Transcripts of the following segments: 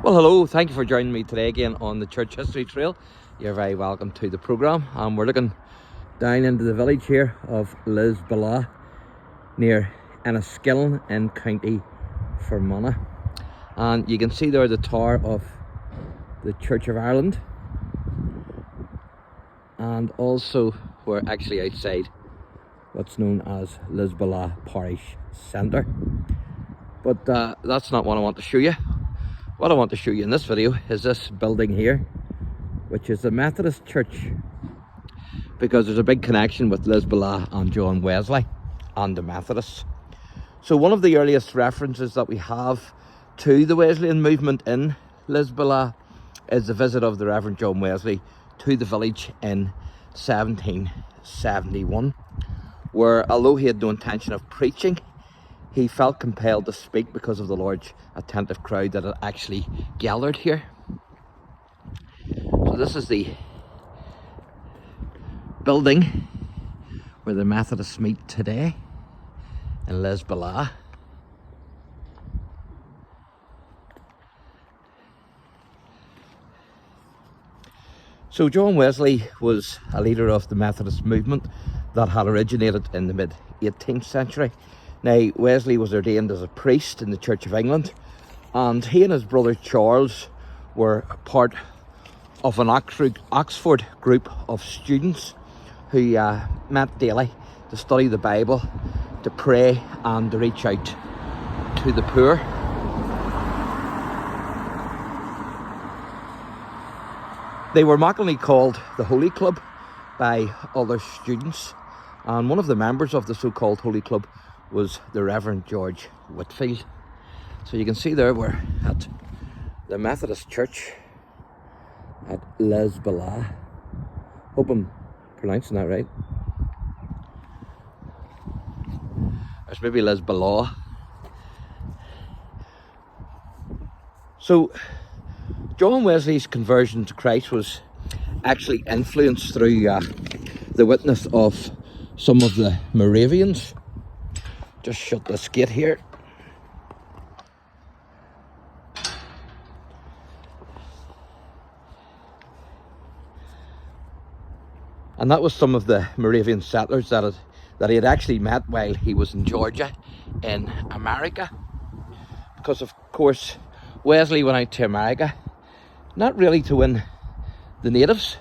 Well, hello, thank you for joining me today again on the Church History Trail. You're very welcome to the programme. We're looking down into the village here of LISBELLAW near Enniskillen in County Fermanagh. And you can see there the tower of the Church of Ireland, and also we're actually outside what's known as LISBELLAW Parish Centre. But that's not what I want to show you. What I want to show you in this video is this building here, which is the Methodist Church, because there's a big connection with LISBELLAW and John Wesley and the Methodists. So one of the earliest references that we have to the Wesleyan movement in LISBELLAW is the visit of the Reverend John Wesley to the village in 1771, where although he had no intention of preaching, he felt compelled to speak because of the large attentive crowd that had actually gathered here. So this is the building where the Methodists meet today in LISBELLAW. So John Wesley was a leader of the Methodist movement that had originated in the mid-18th century. Now, Wesley was ordained as a priest in the Church of England, and he and his brother Charles were part of an Oxford group of students who met daily to study the Bible, to pray and to reach out to the poor. They were mockingly called the Holy Club by other students, and one of the members of the so-called Holy Club was the Reverend George Whitefield. So you can see there we're at the Methodist Church at LISBELLAW. Hope I'm pronouncing that right. There's maybe LISBELLAW. So John Wesley's conversion to Christ was actually influenced through the witness of some of the Moravians. Just shut this gate here. And that was some of the Moravian settlers that he had actually met while he was in Georgia in America. Because of course Wesley went out to America not really to win the natives,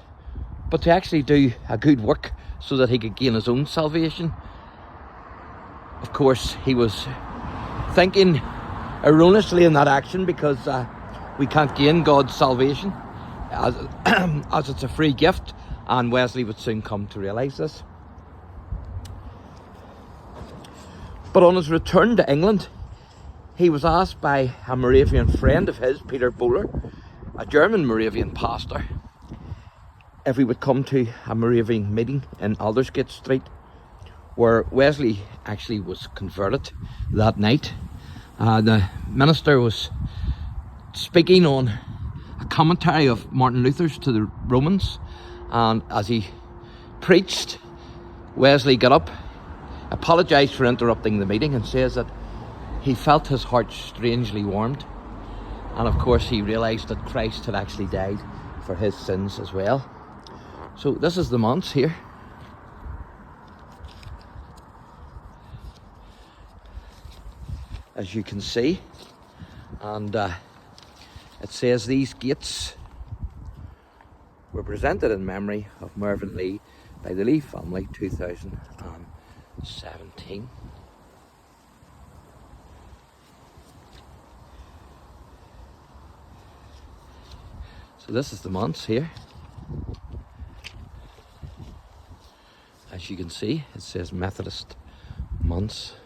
but to actually do a good work so that he could gain his own salvation. Of course, he was thinking erroneously in that action, because we can't gain God's salvation as it's a free gift, and Wesley would soon come to realise this. But on his return to England, he was asked by a Moravian friend of his, Peter Bowler, a German Moravian pastor, if he would come to a Moravian meeting in Aldersgate Street, where Wesley actually was converted that night. The minister was speaking on a commentary of Martin Luther's to the Romans, and as he preached, Wesley got up, apologised for interrupting the meeting, and says that he felt his heart strangely warmed, and of course he realised that Christ had actually died for his sins as well. So this is the manse here. As you can see, and it says these gates were presented in memory of Mervyn Lee by the Lee family, 2017. So this is the manse here. As you can see, it says Methodist manse.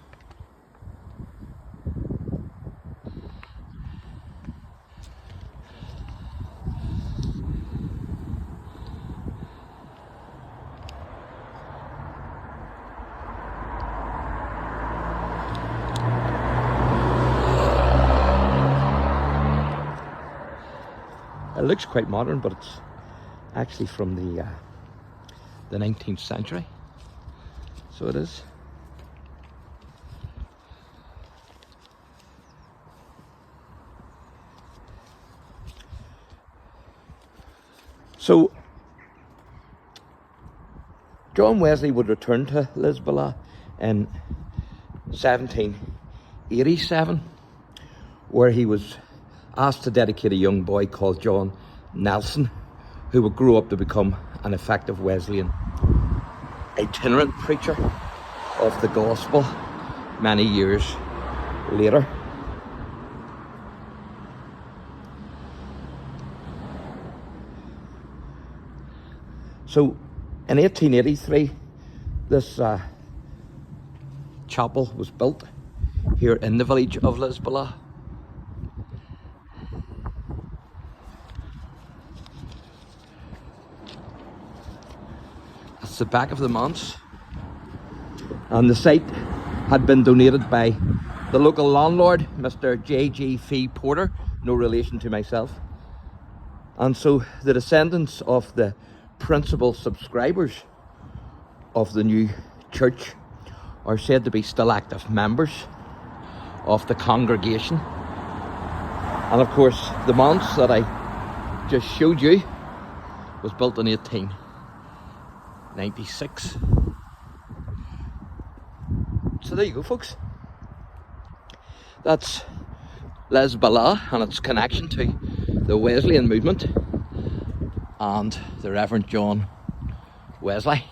It looks quite modern, but it's actually from the 19th century. So it is. So John Wesley would return to LISBELLAW in 1787, where he was asked to dedicate a young boy called John Nelson, who would grow up to become an effective Wesleyan itinerant preacher of the gospel many years later. So in 1883, this chapel was built here in the village of LISBELLAW. That's the back of the manse, and the site had been donated by the local landlord, Mr. J.G. Fee Porter, no relation to myself. And so the descendants of the principal subscribers of the new church are said to be still active members of the congregation. And of course, the manse that I just showed you was built in 1896. So there you go, folks. That's LISBELLAW and its connection to the Wesleyan movement and the Reverend John Wesley.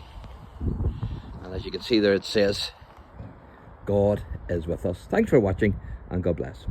And as you can see there, it says, God is with us. Thanks for watching, and God bless.